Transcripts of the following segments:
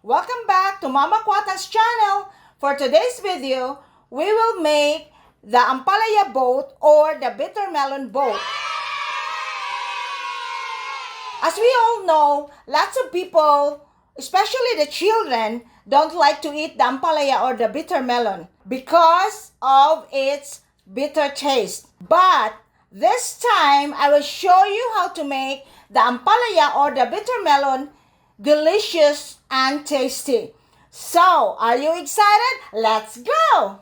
Welcome back to Mama Kwata's channel. For today's video, we will make the Ampalaya boat or the Bittermelon boat. As we all know, lots of people, especially the children, don't like to eat the Ampalaya or the Bittermelon because of its bitter taste. But this time, I will show you how to make the Ampalaya or the Bittermelon delicious and tasty. So, are you excited? Let's go!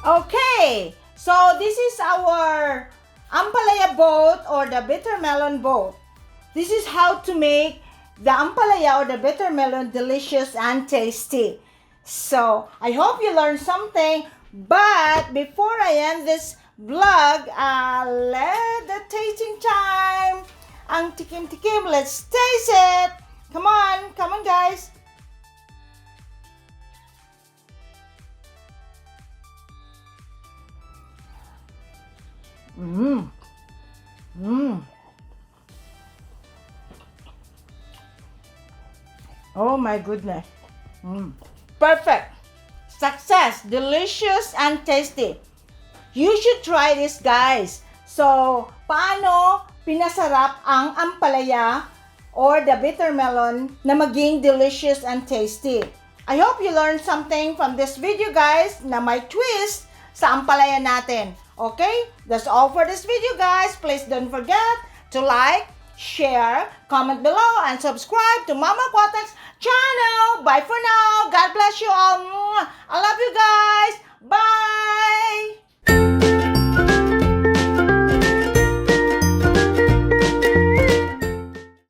Okay, so this is our Ampalaya boat or the Bittermelon boat. This is how to make the Ampalaya or the Bittermelon delicious and tasty. So, I hope you learned something. But before I end this vlog, let the tasting time. Ang tikim-tikim, let's taste it. Come on guys. Mmm. Mmm. Oh my goodness. Perfect. Success. Delicious and tasty. You should try this, guys. So, paano pinasarap ang ampalaya or the bittermelon na maging delicious and tasty? I hope you learned something from this video, guys, na may twist sa ampalaya natin. Okay? That's all for this video, guys. Please don't forget to like, share, comment below, and subscribe to Mama Quatek's channel. Bye for now. God bless you all. I love you guys.